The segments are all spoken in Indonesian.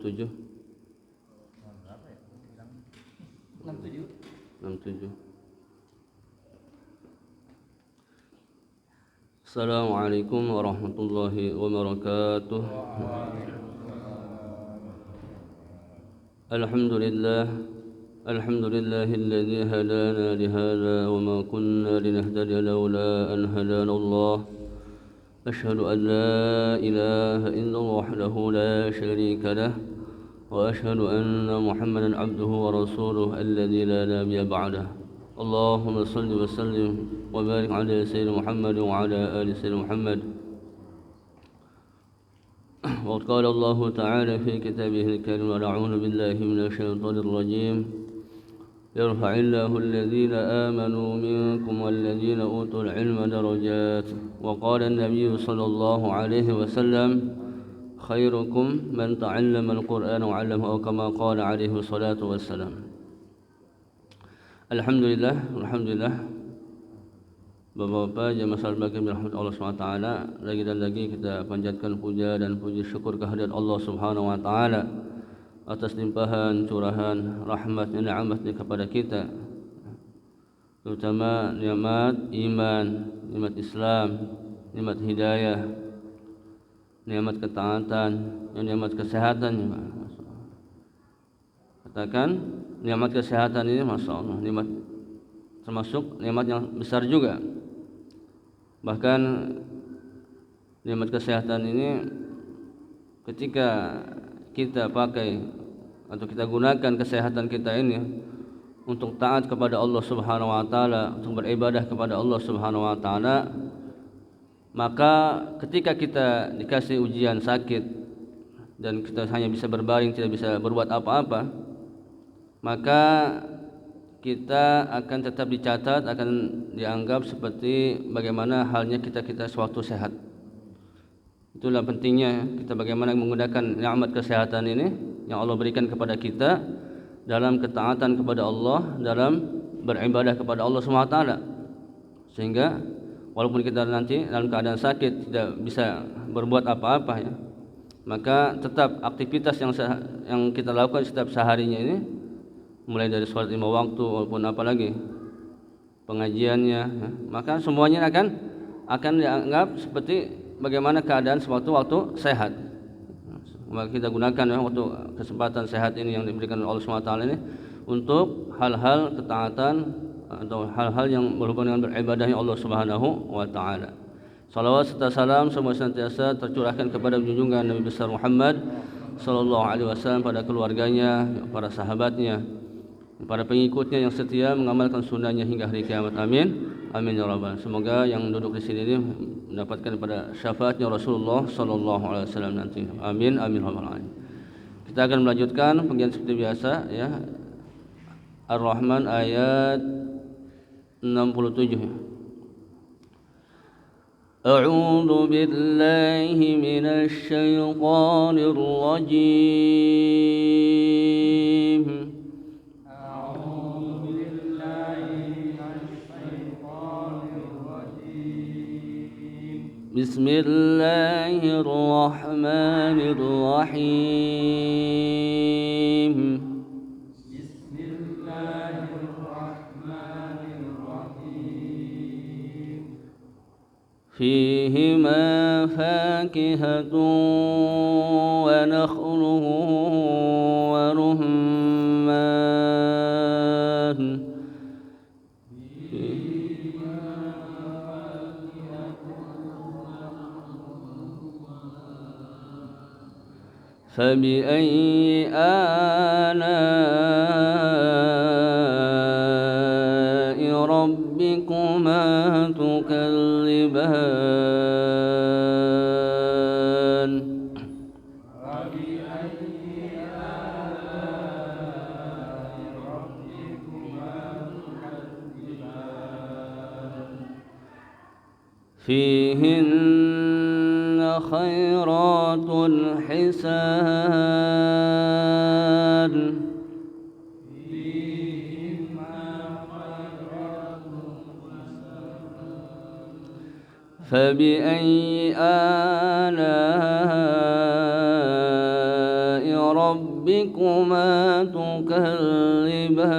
67. 67. Assalamualaikum warahmatullahi wabarakatuh. Alhamdulillahilladzi hadana lihadza wa ma kunna linahtadiya laula an hadana Allah. Asyhadu an la ilaha illallah wahdahu la syarika lah wa asyhadu anna Muhammadan abduhu wa rasuluhu alladzi la nabiyya ba'dah. Allahumma shalli wa sallim wa barik ala sayyidina Muhammad wa ala ali sayyidina Muhammad. Wa qala Allah ta'ala fi kitabihil karim wa na'udzu billahi minasy syaithanir rajim. Yarfa'illahu alladhina amanu minkum walladhina utul ilma darajat. Wa qala an-nabiy sallallahu alaihi wasallam khairukum man ta'allama al-Qur'ana wa 'allamahu kama qala alaihi wassalatu wassalam. Alhamdulillah Bapak-bapak jamaah salat bagi rahmat Allah SWT, lagi dan lagi kita panjatkan puja dan puji syukur kehadirat Allah Subhanahu wa taala atas limpahan curahan rahmat dan ni'matnya kepada kita, terutama nikmat iman, nikmat Islam, nikmat hidayah, nikmat ketaatan, dan nikmat kesehatan. Katakan nikmat kesehatan ini Masya Allah nikmat, termasuk nikmat yang besar juga. Bahkan nikmat kesehatan ini ketika kita pakai atau kita gunakan kesehatan kita ini untuk taat kepada Allah Subhanahu wa taala, untuk beribadah kepada Allah Subhanahu wa taala, maka ketika kita dikasih ujian sakit dan kita hanya bisa berbaring, tidak bisa berbuat apa-apa, maka kita akan tetap dicatat, akan dianggap seperti bagaimana halnya kita sewaktu sehat. Itulah pentingnya kita bagaimana menggunakan nikmat kesehatan ini yang Allah berikan kepada kita dalam ketaatan kepada Allah, dalam beribadah kepada Allah SWT. Sehingga walaupun kita nanti dalam keadaan sakit tidak bisa berbuat apa-apa ya, maka tetap aktivitas yang kita lakukan setiap seharinya ini, mulai dari sholat 5 waktu walaupun apalagi pengajiannya ya, maka semuanya akan dianggap seperti bagaimana keadaan sewaktu sehat. Maka kita gunakan ya, waktu kesempatan sehat ini yang diberikan oleh Allah SWT ini untuk hal-hal ketaatan atau hal-hal yang berhubungan dengan beribadahnya Allah Subhanahu wa taala. Salawat serta salam semua senantiasa tercurahkan kepada junjungan Nabi besar Muhammad sallallahu alaihi wasallam, pada keluarganya, para sahabatnya, para pengikutnya yang setia mengamalkan sunnahnya hingga hari kiamat. Amin. Amin ya rabbal. Semoga yang duduk di sini ini mendapatkan pada syafaatnya Rasulullah sallallahu alaihi wasallam nanti. Amin. Amin rabbal alamin. Kita akan melanjutkan pengajian seperti biasa ya. Ar-Rahman ayat 67. A'udzu billahi minasy syaithanir rajim. Bismillahirrahmanirrahim. Fihima fakihatun wa nakhluhu wa rumman. فبأي آلاء ربكما تكذبان فيهن خيرات حسان فبأي آلاء ربكما تكذبان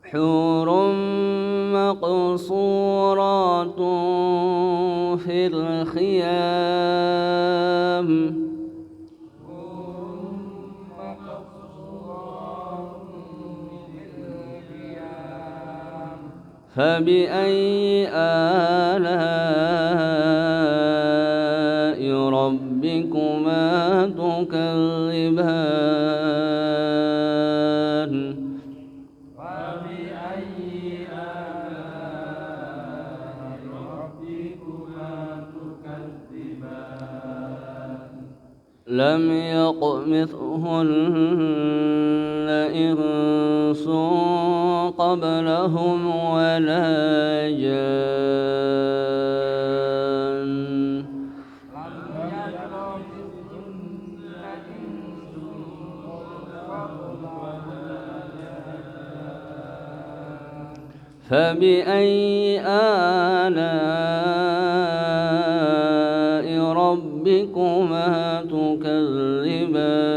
حور مقصورات في الخيام فبأي آلاء ربكما تكذبان لم يطمثهن إنس قبلهم ولا جان فبأي آلاء ربكما تكذبان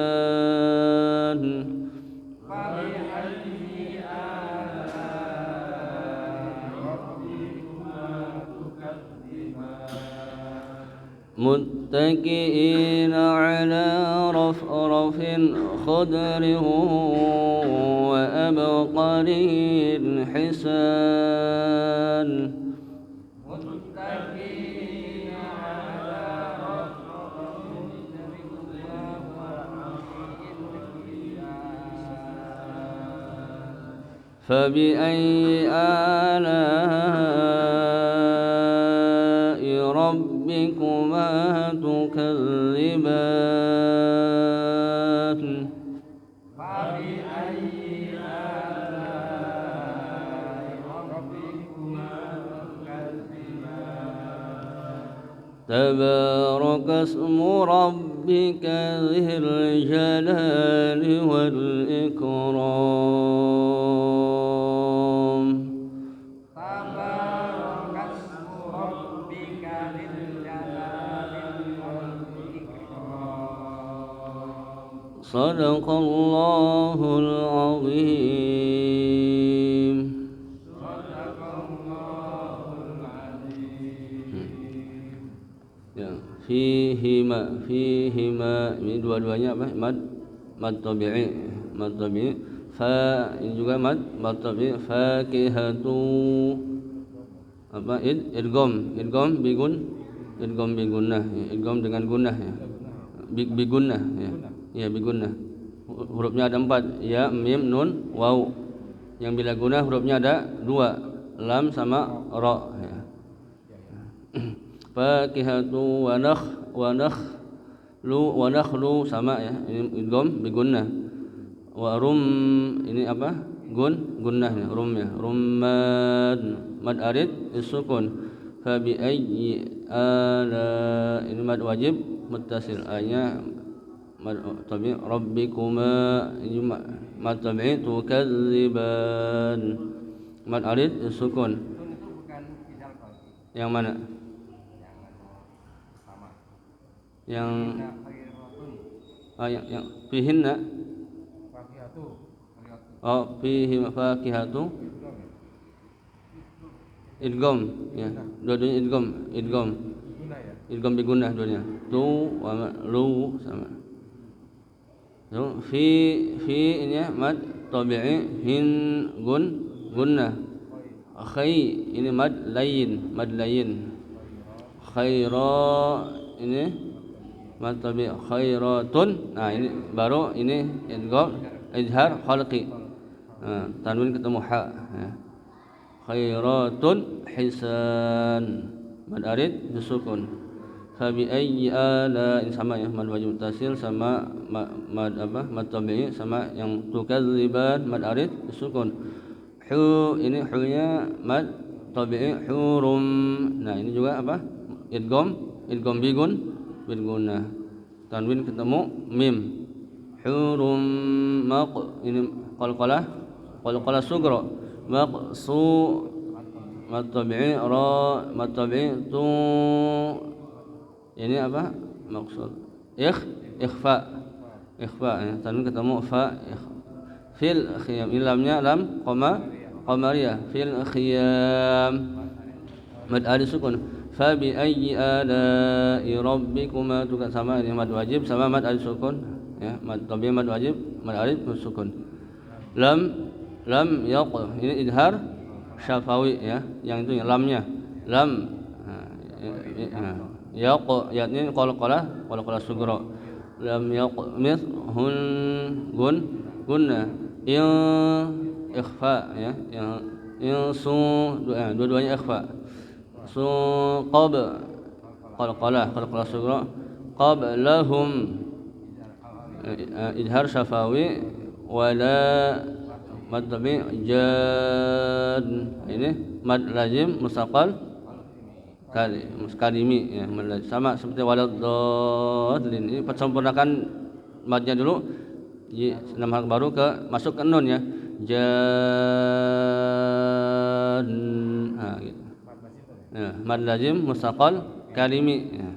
متكئين على رفرف خضر وأبقري حسان فبأي آلاء ربكما تكذبان تبارك اسم ربك ذي الجلال والإكرام تبارك اسم ربك ذي الجلال والإكرام صدق الله العظيم. Ya, fihima ini dua-duanya apa? Mad tabi'i, fa ini juga mad tabi'i, fakihatu apa? Idgham bigunnah, idgham dengan gunnah ya. Bigunnah ya. Ya bigunnah. Hurufnya ada 4, ya, mim, nun, waw. Yang bila gunnah hurufnya ada 2, lam sama ra ya. Fakihatu wa nakhlu sama ya, ini idgham bigunnah. Wa rum ini apa? Gunnah ya, rum ya. Rumman mad arid disukun. Fa bi ayyi ala ini mad wajib muttasil, aynya mad tabi rabbikuma ini mad tabi tukadziban mad arid disukun. Yang mana? Yang fihinna fihi fakihatu idgham ya, dua-duanya idgham bigunnah dua-duanya, tu wa lu sama. So, fi ini ya, mad tabi'i, hin gunnah, khay ini mad layin, khaira ini mad tabi' khairatun. Nah ini baru ini idgham izhar khalqi, tanwin ketemu ha ya. Khairatun hisan mad arid disukun. Fa bi ayyi ala ini sama ya, mad wajib muttasil sama mad apa? Mad tabi'i sama yang tukadziban mad arid disukun. Hu ini hu-nya mad tabi'i hurum. Nah ini juga apa? Idgham bigunnah, tanwin ketemu mim. Hurum ini qalqalah sughra maqsu mad tabi'i ra mad tabi'i tu ini apa maksud ikhfa ya. Tanwin ketemu fa fil khiyam lamnya lam qamariyah fil khiyam mad alif sukun fa bi ayyi ala'i rabbikuma sama ini mad wajib sama mad alif sukun ya, mad tabi'i mad wajib mad alif sukun. Lam yaq ini idhar syafawi ya, yang itu yang lamnya lam yaq ya ini qalqalah sughra lam yaq hun gunna ikhfa ya, yang dua-duanya ikhfa su qalqalah sughra qablahum idhar syafawi wala mad tabi' jad ini mad lazim mustaqal kalimi ya, sama seperti waladdallin. Ini sempurnakan madnya dulu di 6 harakat baru masuk ke nun ya, jad gitu. Ya, mad lazim mustaqal kalimi ya,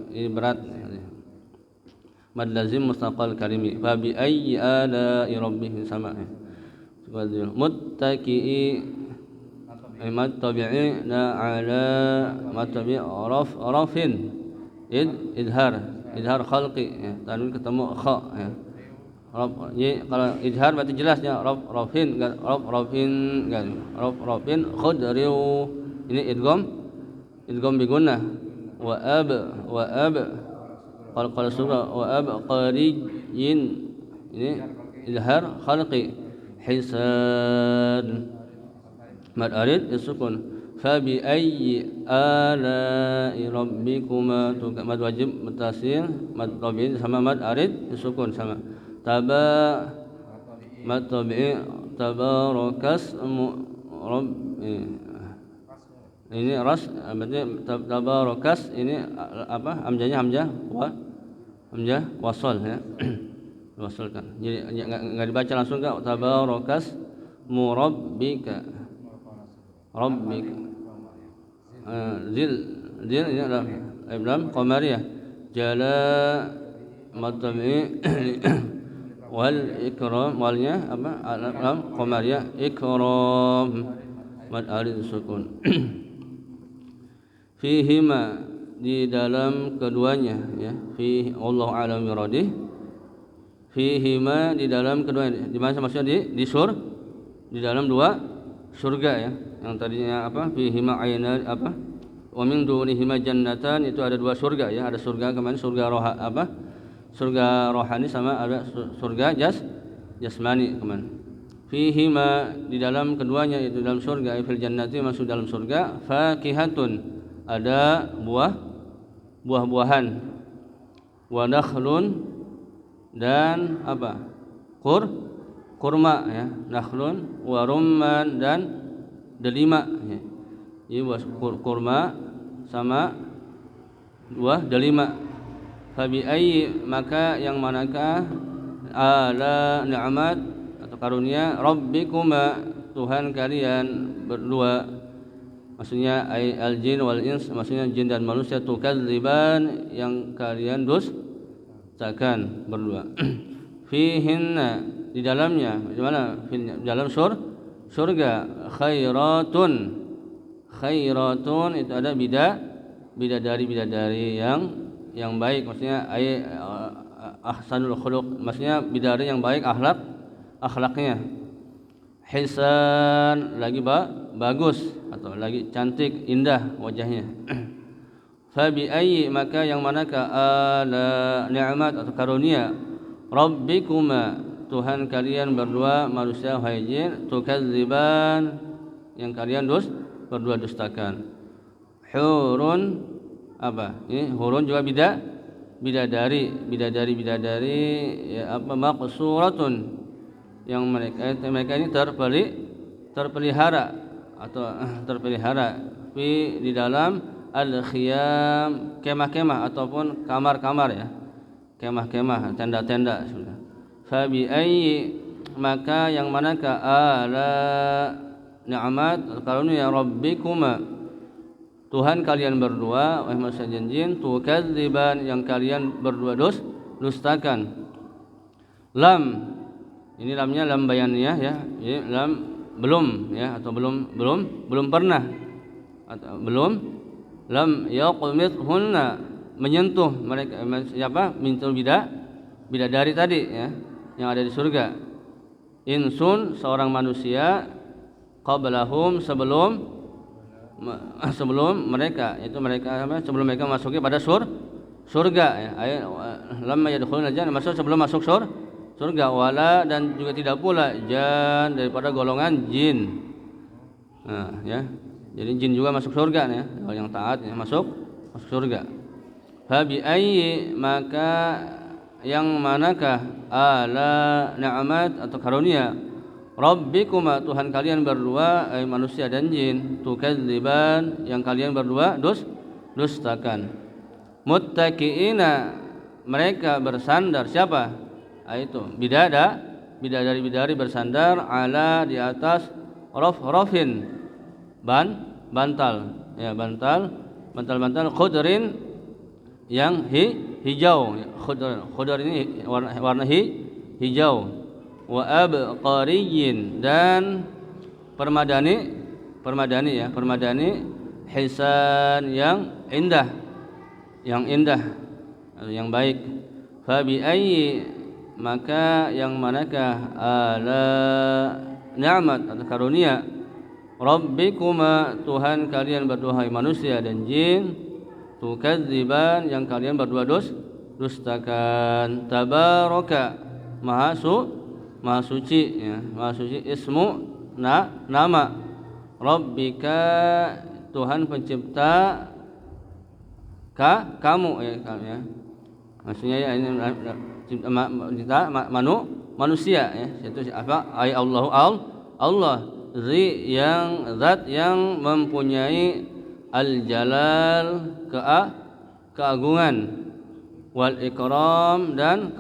ini berat ya. Mad lazim mustaqal kalimi fa bi ayyi ala'i rabbih sama ya. Muttaqi'i mad tabi'i la ala mad tabi' rafin idhar khalqi ya, tanwin ketemu kha ya. Kalau idhar berarti jelasnya rafin khudriu ini idgham bi gunnah wa ab qalqalah sughra wa ab qariyin ini idhar khalqi hisan mad arid sukun fa bi ayyi ala'i rabbikuma mad wajib mutasil mad tabi'i sama mad arid sukun sama mad tabi'i tabarakas ini ras berarti tabarakas ini apa hamzah wasal ya wasalkan, jadi enggak dibaca langsung enggak tabarakas murabbika zil ini lam qamariyah jala mad tabi'i wal ikram walnya apa lam qamariyah ikram mad alif sukun fihima di dalam keduanya ya, fi Allah alam yuradih fihima di dalam keduanya, di mana maksudnya di dalam dua surga ya, yang tadinya apa fihima ayna apa wa min dunihima jannatan, itu ada dua surga ya, ada surga kemarin surga surga rohani sama ada surga jasmani kemarin. Fihima di dalam keduanya itu dalam surga, fil jannati masuk dalam surga, fakihatun ada buah-buahan, wa nakhlun dan apa kurma ya, nakhlun wa rumman dan delima ya. Ini buah kurma sama buah delima. Fabi ayyi maka yang manakah ala ni'mat atau karunia rabbikuma Tuhan kalian berdua, maksudnya al-jin wal ins, maksudnya jin dan manusia, tukadziban yang kalian dustakan berdua. Fihinna di dalamnya, di mana? Di dalam surga khairatun itu ada bidadari yang baik, maksudnya ahsanul khuluq, maksudnya bidadari yang baik akhlaknya. Hisan lagi bagus atau lagi cantik indah wajahnya. Fabi ayyi maka yang manakah ala ni'mat atau karunia rabbikuma Tuhan kalian berdua manusia wahai jin, tukadziban yang kalian berdua dustakan. Hurun apa? Ini hurun juga bidadari ya, apa maqsuratun yang mereka ini terpelihara di dalam al-khiyam kemah-kemah ataupun kamar-kamar ya, kemah-kemah tenda-tenda sudah. Fa bi ayyi maka yang manakah ala ni'mat karunia rabbikuma Tuhan kalian berdua wahai manusia dan jin tukadziban yang kalian berdua dustakan. Lam ini lamnya lam bayaniyah ya. Jadi lam belum ya atau belum pernah atau belum lam yaqmithunna menyentuh mereka siapa menyentuh bidadari tadi ya yang ada di surga. Insun seorang manusia qablahum sebelum mereka itu mereka sebelum mereka masuki pada surga ya. Lamma yadkhuluna jannah masuk sebelum masuk surga wala dan juga tidak pula jan daripada golongan jin. Nah, ya. Jadi jin juga masuk surga ya. Kalau yang taat ya masuk surga. Fa bi ayyi maka yang manakah ala ni'mat atau karunia Rabbikuma Tuhan kalian berdua manusia dan jin tukadziban yang kalian berdua dustakan. Muttaqiina mereka bersandar siapa? Itu bidadari bersandar ala di atas rafin bantal ya bantal khudrin yang hijau. Khudr ini warna hijau. Wa abqariyin dan permadani hisan yang indah yang baik. Fa bi ayyi maka yang manakah ala ni'mat atau karunia rabbikuma Tuhan kalian berdua manusia dan jin tukadziban yang kalian berdua dustakan. Tabaraka maha suci ya, maha suci ismu nama Rabbika Tuhan pencipta kamu ya. Maksudnya ya ini kita manusia ya. Itu apa? Ai Allah zat yang mempunyai al-jalal keagungan wal ikram dan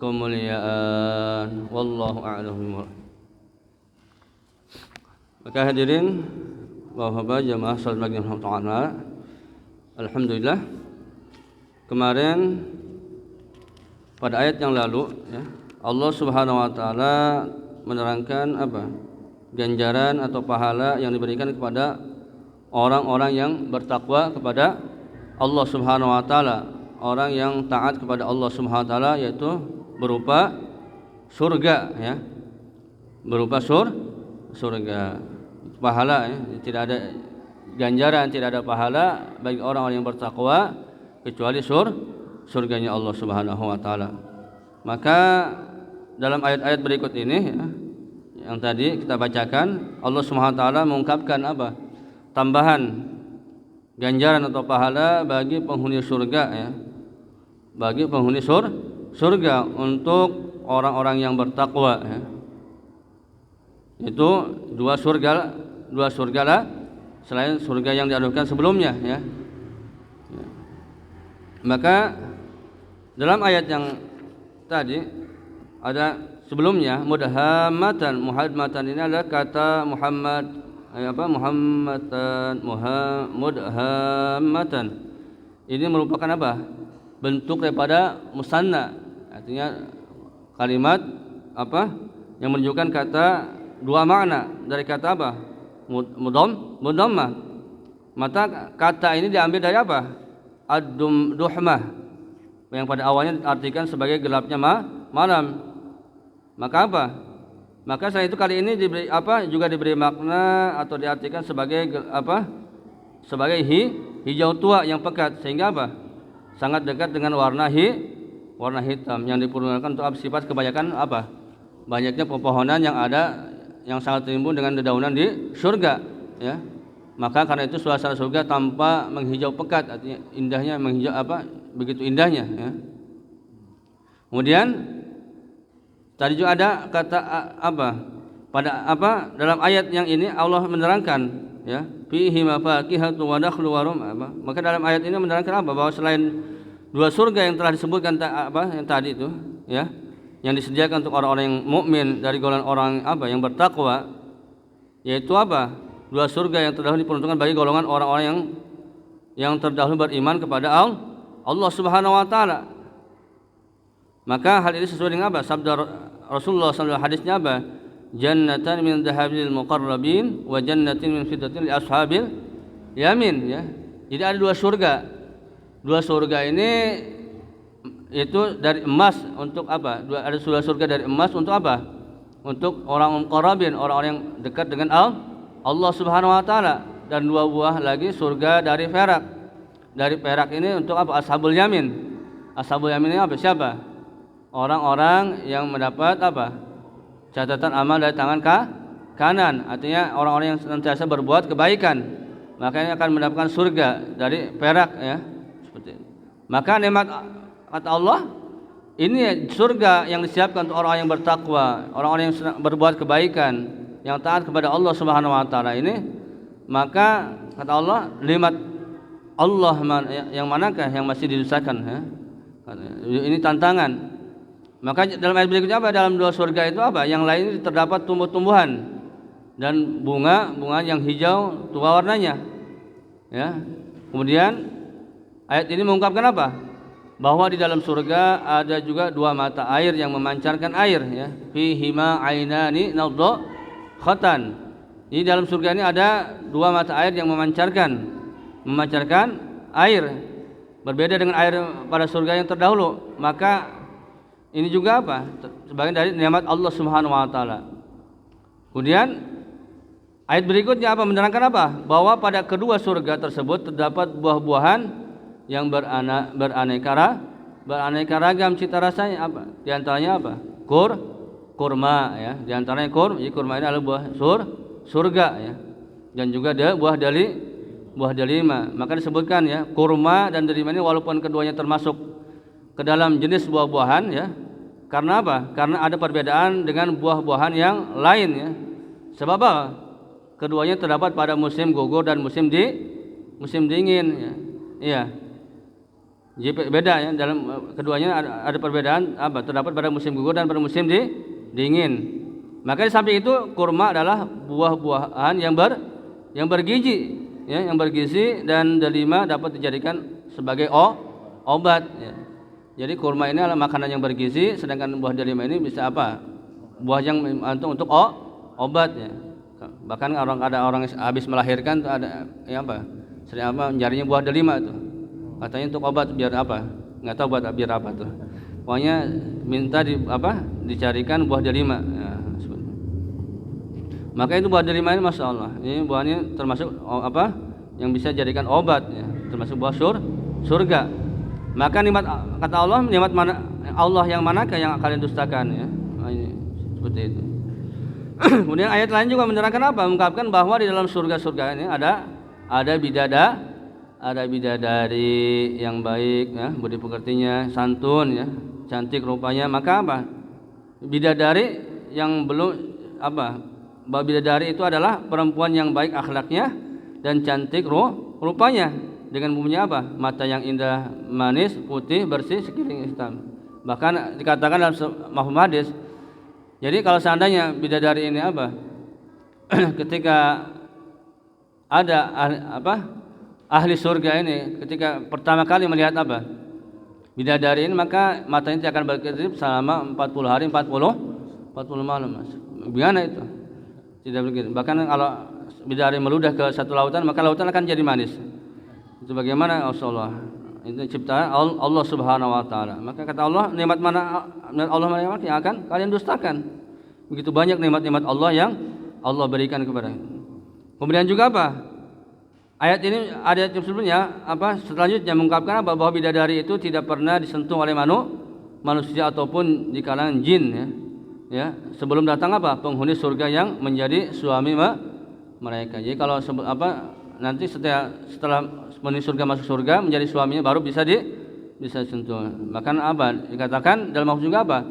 kemuliaan. Wallahu a'lam. Maka hadirin Bapak jamaah salat maghrib taala. Alhamdulillah kemarin pada ayat yang lalu ya, Allah Subhanahu wa taala menerangkan apa? Ganjaran atau pahala yang diberikan kepada orang-orang yang bertakwa kepada Allah Subhanahu wa taala, orang yang taat kepada Allah Subhanahu wa taala yaitu berupa surga ya. Berupa surga. Pahala ya, tidak ada ganjaran, tidak ada pahala bagi orang-orang yang bertakwa kecuali surganya Allah Subhanahu wa taala. Maka dalam ayat-ayat berikut ini ya, yang tadi kita bacakan, Allah Subhanahu wa taala mengungkapkan apa? Tambahan ganjaran atau pahala bagi penghuni surga ya. Bagi penghuni surga untuk orang-orang yang bertakwa ya. Itu dua surga lah selain surga yang diadukan sebelumnya ya. Maka dalam ayat yang tadi ada sebelumnya mudhammatan ini adalah kata mudhammatan ini merupakan apa? Bentuk daripada musanna, artinya kalimat apa yang menunjukkan kata dua makna dari kata apa? Mudammah. Maka kata ini diambil dari apa? Ad-duhmah yang pada awalnya diartikan sebagai gelapnya malam. Maka apa? Maka selain itu kali ini diberi apa? Juga diberi makna atau diartikan sebagai apa? Sebagai hijau tua yang pekat sehingga apa? Sangat dekat dengan warna hitam yang dipergunakan untuk sifat kebanyakan apa? Banyaknya pepohonan yang ada yang sangat rimbun dengan dedaunan di surga ya. Maka karena itu suasana surga tanpa menghijau pekat, artinya indahnya menghijau apa? Begitu indahnya ya. Kemudian tadi juga ada kata apa? Pada apa? Dalam ayat yang ini Allah menerangkan ya, fihi mafaqihatu wa nakhlu wa apa? Maka dalam ayat ini menerangkan apa? Bahwa selain dua surga yang telah disebutkan apa yang tadi itu ya, yang disediakan untuk orang-orang yang mukmin dari golongan orang apa yang bertakwa, yaitu apa? 2 surga yang terdahulu diperuntukkan bagi golongan orang-orang yang terdahulu beriman kepada Allah Subhanahu wa taala. Maka hal ini sesuai dengan apa? Sabda Rasulullah SAW, hadisnya apa? Jannatan min dhahabil muqarrabin wa jannatin min fiddatin li ashabil yamin, ya. Jadi ada 2 surga. 2 surga ini itu dari emas untuk apa? Ada 2 surga dari emas untuk apa? Untuk orang muqarrabin, orang-orang yang dekat dengan Allah Subhanahu wa taala, dan 2 buah lagi surga dari perak. Dari perak ini untuk apa? Ashabul yamin. Ashabul yamin ini apa? Siapa? Orang-orang yang mendapat apa? Catatan amal dari tangan kanan. Artinya orang-orang yang senantiasa berbuat kebaikan, makanya akan mendapatkan surga dari perak, ya. Seperti itu. Maka nikmat kata Allah ini surga yang disiapkan untuk orang yang bertakwa, orang-orang yang berbuat kebaikan, yang taat kepada Allah Subhanahu wa taala ini. Maka kata Allah, nikmat Allah yang manakah yang masih didustakan, ya? Ini tantangan. Maka dalam ayat berikutnya apa? Dalam 2 surga itu apa? Yang lain terdapat tumbuh-tumbuhan dan bunga yang hijau tua warnanya, ya. Kemudian ayat ini mengungkapkan apa? Bahwa di dalam surga ada juga 2 mata air yang memancarkan air, ya. Fihima ainani nadhakhatan. Di dalam surga ini ada 2 mata air yang memancarkan air, berbeda dengan air pada surga yang terdahulu. Maka ini juga apa? Sebagian dari nikmat Allah Subhanahu wa taala. Kemudian ayat berikutnya apa? Menerangkan apa? Bahwa pada kedua surga tersebut terdapat buah-buahan yang beraneka ragam cita rasanya. Apa? Di antaranya apa? Kurma, ya. Di antaranya kurma ini adalah buah surga, ya. Dan juga ada buah delima. Maka disebutkan, ya, kurma dan delima ini walaupun keduanya termasuk ke dalam jenis buah-buahan, ya. Karena apa? Karena ada perbedaan dengan buah-buahan yang lain, ya. Sebab apa? Keduanya terdapat pada musim gugur dan musim dingin, ya. Iya. Jadi beda, ya, dalam keduanya ada perbedaan apa? Terdapat pada musim gugur dan pada musim dingin. Maka di samping itu kurma adalah buah-buahan yang bergizi, ya, yang bergizi, dan delima dapat dijadikan sebagai obat, ya. Jadi kurma ini adalah makanan yang bergizi, sedangkan buah delima ini bisa apa? Buah yang untuk obat, ya. Bahkan ada orang habis melahirkan tuh ada, ya, apa? Sering apa mencarinya buah delima itu. Katanya untuk obat biar apa? Enggak tahu buat biar apa tuh. Pokoknya minta dicarikan buah delima, ya. Maka itu buah delima ini masya Allah. Ini buahnya termasuk apa? Yang bisa jadikan obat, ya. Termasuk buah surga. Maka nikmat kata Allah, nikmat mana Allah yang manakah yang kalian dustakan, ya. Ini seperti itu. Kemudian ayat lain juga menerangkan apa? Mengungkapkan bahwa di dalam surga-surga ini ada bidadari yang baik, ya, budi pekertinya, santun, ya, cantik rupanya. Maka apa? Bidadari yang belum apa? Bidadari itu adalah perempuan yang baik akhlaknya dan cantik rupanya, dengan bumbunya apa? Mata yang indah, manis, putih, bersih, sekiring hitam. Bahkan dikatakan dalam mafhum hadis. Jadi kalau seandainya bidadari ini apa? Ketika ada ahli surga ini ketika pertama kali melihat apa? Bidadari ini, maka matanya akan berkedip selama 40 hari 40 malam, Mas. Bagaimana itu? Tidak begitu. Bahkan kalau bidadari meludah ke satu lautan, maka lautan akan jadi manis. Itu bagaimana? Allah. Itu ciptaan Allah Subhanahu wa taala. Maka kata Allah, nikmat mana Allah yang akan kalian dustakan? Begitu banyak nikmat-nikmat Allah yang Allah berikan kepada. Kemudian juga apa? Ayat ini ada sebelumnya apa? Selanjutnya mengungkapkan apa? Bahwa bidadari itu tidak pernah disentuh oleh manusia ataupun di kalangan jin, ya. Ya, sebelum datang apa? Penghuni surga yang menjadi suami mereka. Jadi kalau nanti setelah penghuni surga masuk surga menjadi suaminya baru bisa disentuh. Bahkan apa? Dikatakan dalam maksud juga apa?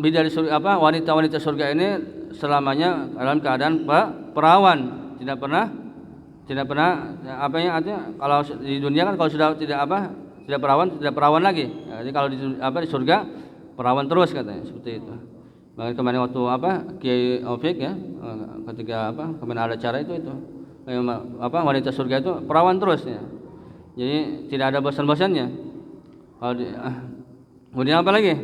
Bidadari surga wanita-wanita surga ini selamanya dalam keadaan perawan, tidak pernah artinya kalau di dunia kan kalau sudah tidak perawan lagi, Jadi kalau di surga perawan terus katanya seperti itu. Bahkan kemarin waktu Kiai Ofik ya, ketika kemarin ada acara itu wanita surga itu perawan terus ya. Jadi tidak ada bosan-bosannya. Kemudian apa lagi?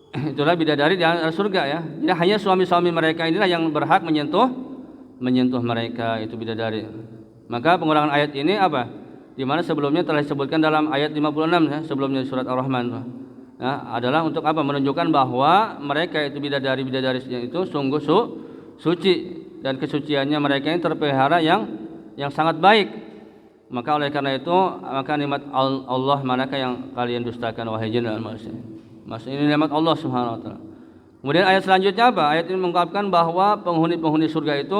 Itulah bidadari di surga ya. Jadi hanya suami-suami mereka inilah yang berhak menyentuh mereka, itu bidadari. Maka pengulangan ayat ini apa? Di mana sebelumnya telah disebutkan dalam ayat 56 ya, sebelumnya surat Ar-Rahman. Ya, adalah untuk apa? Menunjukkan bahwa mereka itu bidadari-bidadari itu sungguh suci dan kesuciannya mereka ini terpelihara yang sangat baik. Maka oleh karena itu, maka nikmat Allah manakah yang kalian dustakan wahai jin dan manusia? Maksudnya ini nikmat Allah Subhanahu wa taala. Kemudian ayat selanjutnya apa? Ayat ini mengungkapkan bahwa penghuni-penghuni surga itu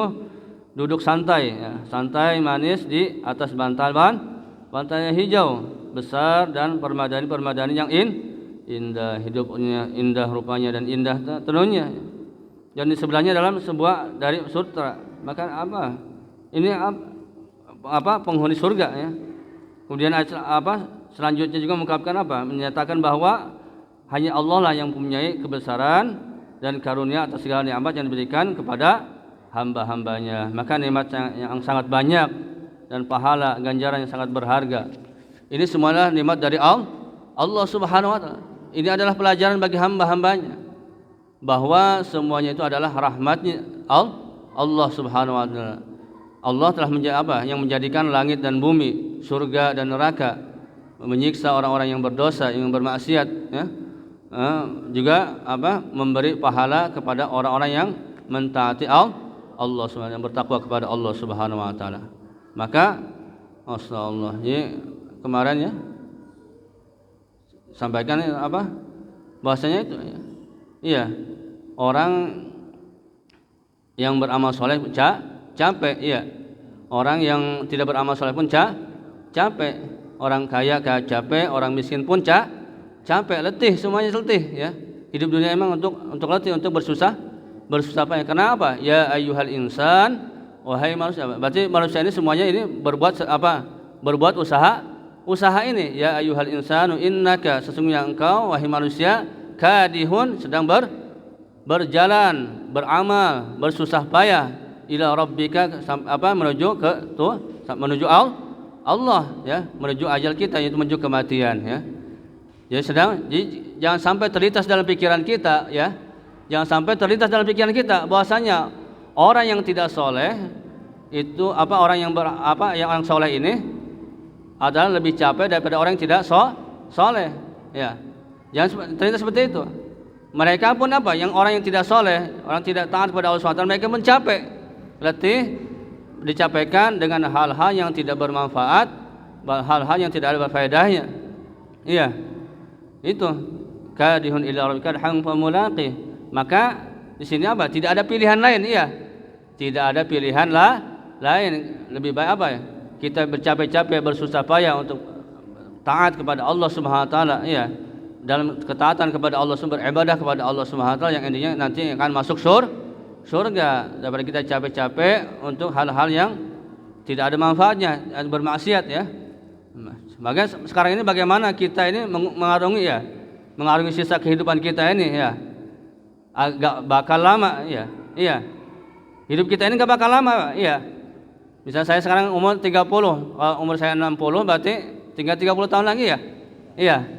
duduk santai ya, santai manis di atas bantalnya hijau besar dan permadani yang indah, hidupnya indah rupanya dan indah tenunnya. Dan di sebelahnya dalam sebuah dari sutra. Maka apa? Ini penghuni surga ya. Kemudian selanjutnya juga mengungkapkan menyatakan bahwa hanya Allah lah yang mempunyai kebesaran dan karunia atas segala nikmat yang diberikan kepada hamba-hambanya. Maka nikmat yang sangat banyak dan pahala ganjaran yang sangat berharga. Ini semuanya nikmat dari Allah Subhanahu wa taala. Ini adalah pelajaran bagi hamba-hambanya bahwa semuanya itu adalah rahmatnya Allah Subhanahu wa taala. Allah telah yang menjadikan langit dan bumi, surga dan neraka, menyiksa orang-orang yang berdosa, yang bermaksiat ya. Juga memberi pahala kepada orang-orang yang mentaati Allah Subhanahu yang bertakwa kepada Allah Subhanahu wa taala. Maka masyaallah, ini kemarin ya sampaikan bahasanya itu ya. Iya, orang yang beramal soleh capek, iya. Orang yang tidak beramal soleh pun capek. Orang kaya capek, orang miskin pun capek, letih, semuanya letih ya. Hidup dunia emang untuk letih, untuk bersusah payah. Kenapa? Ya ayyuhal insan, wahai manusia. Berarti manusia ini semuanya ini berbuat usaha ini. Ya ayyuhal insanu innaka, sesungguhnya engkau wahai manusia kadihun, sedang berjalan, beramal, bersusah payah ila rabbika, menuju Allah ya, menuju ajal kita, yaitu menuju kematian ya. Jadi jangan sampai terlintas dalam pikiran kita ya. Jangan sampai terlintas dalam pikiran kita bahwasanya orang yang tidak soleh itu orang yang orang soleh ini adalah lebih capek daripada orang yang tidak soleh ya. Jangan terlintas seperti itu. Mereka pun yang orang yang tidak soleh, orang tidak taat kepada Allah SWT, mereka pun capek, letih, dicapaikan dengan hal-hal yang tidak bermanfaat, hal-hal yang tidak ada berfaedahnya. Iya, itu kadihun ila rabbika kadhan famulaqih. Maka di sini tidak ada pilihan lain, iya. Tidak ada pilihan lain. Lebih baik kita bercapek-capek, bersusah payah untuk taat kepada Allah Subhanahu wa taala, iya. Dalam ketaatan kepada Allah, beribadah kepada Allah Subhanahu wa taala yang intinya nanti akan masuk surga, daripada kita capek-capek untuk hal-hal yang tidak ada manfaatnya, bermaksiat ya. Maka sekarang ini bagaimana kita ini mengarungi sisa kehidupan kita ini ya. Agak bakal lama ya. Iya. Hidup kita ini enggak bakal lama, iya. Misal saya sekarang umur 30, kalau umur saya 60 berarti tinggal 30 tahun lagi ya. Iya.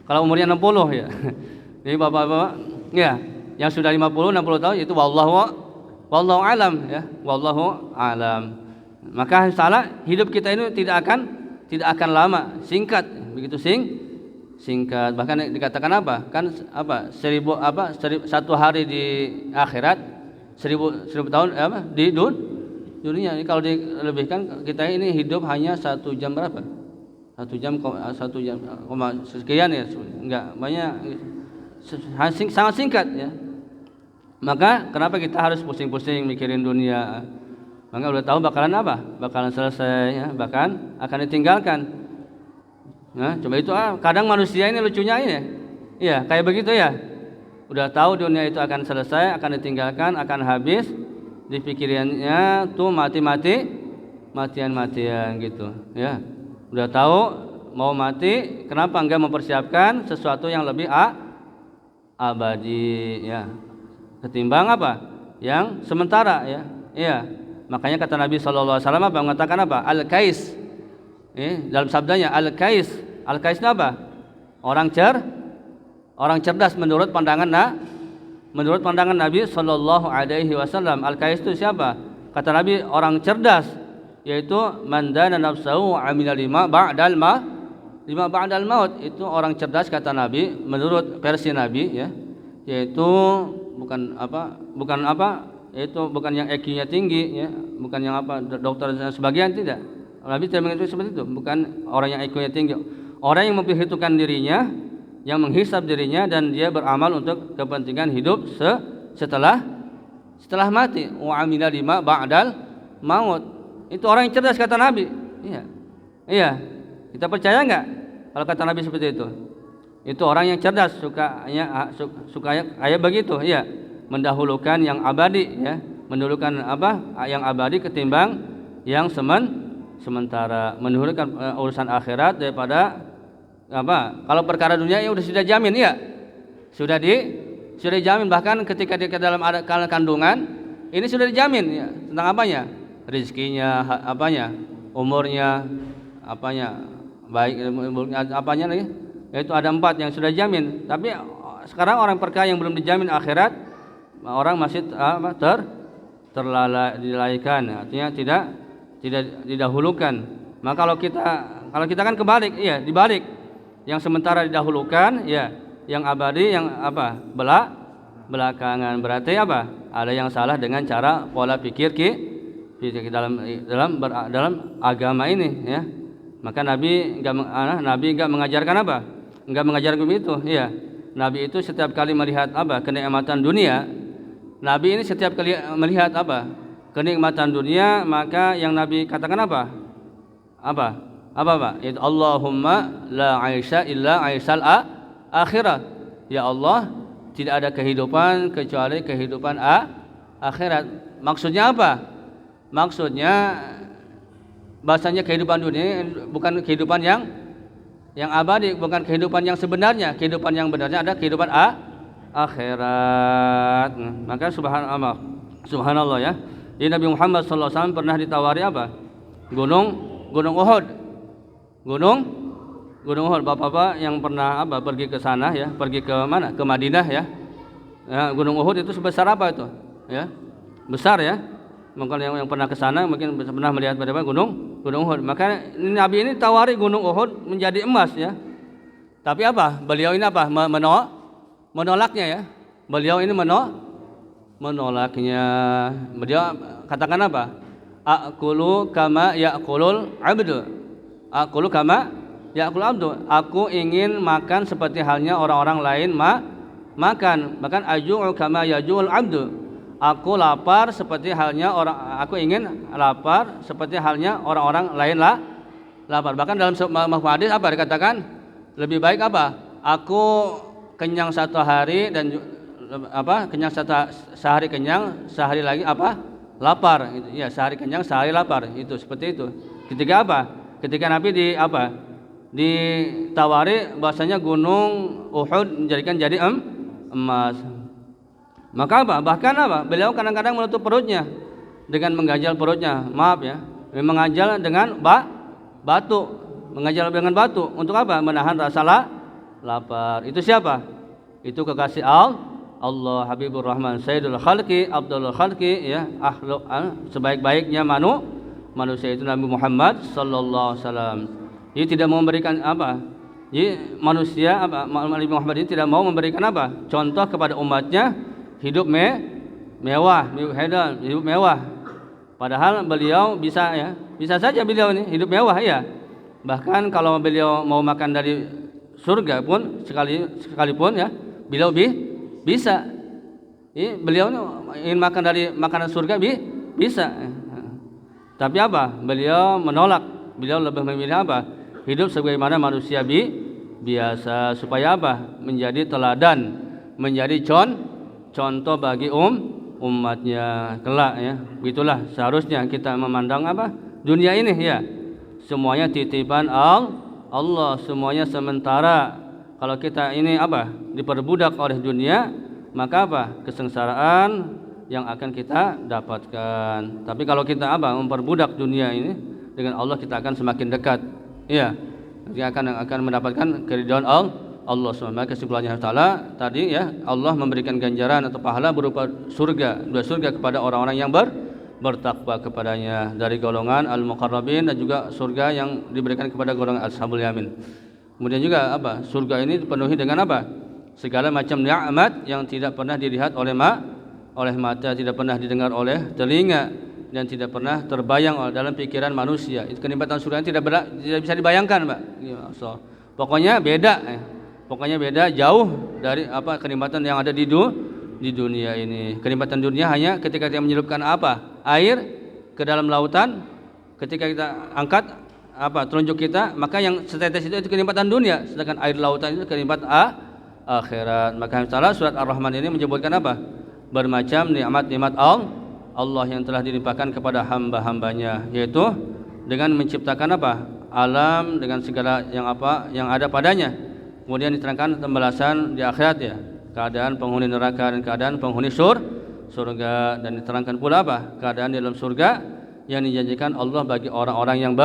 Kalau umurnya 60 ya. Jadi bapak-bapak ya, yang sudah 50, 60 tahun itu wallahu alam ya. Wallahu alam. Maka salah hidup kita ini tidak akan lama, singkat, begitu singkat. Bahkan dikatakan satu hari di akhirat, 1000 tahun di dunia. Ini kalau dilebihkan, kita ini hidup hanya 1 jam berapa? 1 jam sekian ya, enggak banyak, sangat singkat ya. Maka kenapa kita harus pusing-pusing mikirin dunia? Maka udah tahu bakalan selesai ya, bahkan akan ditinggalkan. Nah, coba itu kadang manusia ini lucunya ini ya, kayak begitu ya. Udah tahu dunia itu akan selesai, akan ditinggalkan, akan habis, dipikirannya tuh matian gitu ya. Udah tahu mau mati, kenapa enggak mempersiapkan sesuatu yang lebih abadi ya, ketimbang apa? Yang sementara ya. Iya. Makanya kata Nabi sallallahu alaihi wasallam apa? Mengatakan apa? Al-kais. Dalam sabdanya Al-kais. Al-kais itu apa? Orang cerdas menurut pandangan Nabi sallallahu alaihi wasallam. Al-kais itu siapa? Kata Nabi orang cerdas, yaitu mandana nafsahu amila lima ba'dal maut. Itu orang cerdas kata Nabi menurut versi Nabi ya, yaitu bukan yang IQ-nya tinggi ya, bukan yang dokter dan sebagian, tidak. Nabi tidak mengatakan seperti itu, bukan orang yang IQ-nya tinggi. Orang yang memperhitungkan dirinya, yang menghisab dirinya dan dia beramal untuk kepentingan hidup setelah mati. Wa amila lima ba'dal maut. Itu orang yang cerdas kata Nabi. Iya. Kita percaya enggak kalau kata Nabi seperti itu? Itu orang yang cerdas, suka begitu, iya. Mendahulukan yang abadi ya, mendahulukan yang abadi ketimbang yang sementara, mendahulukan urusan akhirat daripada kalau perkara dunia ya sudah jamin ya. Sudah dijamin, bahkan ketika dia ke dalam kandungan ini sudah dijamin ya, tentang apanya? Rezekinya, umurnya, baik apanya lagi? Yaitu ada 4 yang sudah dijamin. Tapi sekarang orang perkara yang belum dijamin akhirat, orang masih terlalaikan, artinya tidak didahulukan. Maka kalau kita kan kebalik, iya, dibalik. Yang sementara didahulukan, ya, yang abadi yang belakangan. Berarti ada yang salah dengan cara pola pikir dalam agama ini ya. Maka Nabi enggak mengajarkan enggak mengajarkan begitu ya. Nabi itu setiap kali melihat kenikmatan dunia, Nabi ini setiap kali melihat kenikmatan dunia, maka yang Nabi katakan itu Allahumma la aisha illa aisal akhirat. Ya Allah, tidak ada kehidupan kecuali kehidupan akhirat. Maksudnya apa? Maksudnya bahasanya kehidupan dunia bukan kehidupan yang abadi, bukan kehidupan yang sebenarnya. Kehidupan yang benarnya ada kehidupan akhirat. Maka subhanallah ya. Ini Nabi Muhammad sallallahu alaihi wasallam pernah ditawari Gunung Uhud. Gunung Uhud. Bapak-bapak yang pernah pergi ke sana ya, pergi ke mana? Ke Madinah ya. Gunung Uhud itu sebesar apa itu? Ya. Besar ya. Mungkin yang pernah ke sana mungkin pernah melihat pada Gunung Uhud. Maka Nabi ini tawari Gunung Uhud menjadi emas ya. Tapi beliau ini menolaknya ya. Beliau ini menolaknya. Beliau katakan Aqulu kama ya'kulul 'abdu. Aqulu kama ya'kulul 'abdu. Aku ingin makan seperti halnya orang-orang lain makan. Bahkan aju'u kama yaju'ul 'abdu. Aku lapar seperti halnya aku ingin lapar seperti halnya orang-orang lain lapar. Bahkan dalam hadis dikatakan lebih baik aku kenyang 1 hari dan kenyang sehari kenyang, sehari lagi lapar gitu. Ya, sehari kenyang, sehari lapar. Itu seperti itu. Ketika Nabi ditawari bahasanya Gunung Uhud menjadikan jadi emas. Maka bahkan beliau kadang-kadang menutup perutnya dengan mengganjal perutnya. Maaf ya, mengganjal dengan batu, untuk menahan rasa lapar. Itu siapa? Itu kekasih Allah, Habibur Rahman, Sayyidul Khalqi, Abdul Khalqi ya, sebaik-baiknya manusia itu Nabi Muhammad sallallahu alaihi wasallam. Dia tidak mau memberikan Jadi manusia Nabi Muhammad ini tidak mau memberikan contoh kepada umatnya hidup mewah. Padahal beliau bisa saja beliau ini hidup mewah ya. Bahkan kalau beliau mau makan dari surga pun sekalipun ya, beliau bisa. Beliau ingin makan dari makanan surga bisa. Tapi beliau menolak. Beliau lebih memilih hidup sebagaimana manusia biasa, supaya menjadi teladan, menjadi contoh bagi umatnya kelak ya. Begitulah seharusnya kita memandang dunia ini ya. Semuanya titipan Allah semuanya sementara. Kalau kita ini apa? Diperbudak oleh dunia, maka apa? Kesengsaraan yang akan kita dapatkan. Tapi kalau kita apa? Memperbudak dunia ini, dengan Allah kita akan semakin dekat. Iya. Kita akan mendapatkan keridhaan Allah SWT. Kesimpulannya taala tadi ya, Allah memberikan ganjaran atau pahala berupa surga, 2 surga kepada orang-orang yang bertakwa kepadanya dari golongan al-muqarrabin, dan juga surga yang diberikan kepada golongan ashabul yamin. Kemudian juga apa? Surga ini dipenuhi dengan apa? Segala macam nikmat yang tidak pernah dilihat oleh mata, tidak pernah didengar oleh telinga, dan tidak pernah terbayang dalam pikiran manusia. Itu kenikmatan surga yang tidak bisa dibayangkan, Pak. So, pokoknya beda, pokoknya beda jauh dari apa kenikmatan yang ada di dunia ini. Kenikmatan dunia hanya ketika kita menyelupkan apa? Air ke dalam lautan, ketika kita angkat apa telunjuk kita, maka yang setetes itu kenikmatan dunia, sedangkan air lautan itu kenikmatan akhirat. Maka salah surat Ar-Rahman ini menyebutkan apa? Bermacam nikmat-nikmat Allah yang telah dilimpahkan kepada hamba-hambanya, yaitu dengan menciptakan apa? Alam dengan segala yang ada padanya. Kemudian diterangkan pembalasan di akhirat ya, keadaan penghuni neraka dan keadaan penghuni surga, dan diterangkan pula apa? Keadaan di dalam surga yang dijanjikan Allah bagi orang-orang yang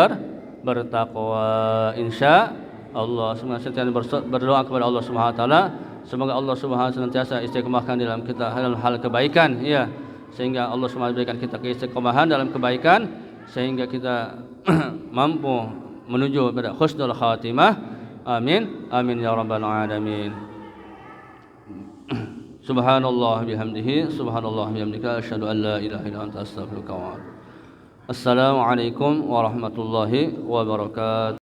bertakwa. Insya Allah senantiasa berdoa kepada Allah Subhanahu wa taala, semoga Allah Subhanahu wa taala senantiasa istiqomahkan dalam kita hal kebaikan ya, sehingga Allah Subhanahu berikan kita keistiqomahan dalam kebaikan, sehingga kita mampu menuju pada husnul khatimah. Amin amin ya rabbal alamin. Subhanallah bihamdihi, subhanallah bihamdika, asyhadu an la ilaha illa anta, astaghfiruka wa atubu. Assalamualaikum warahmatullahi wabarakatuh.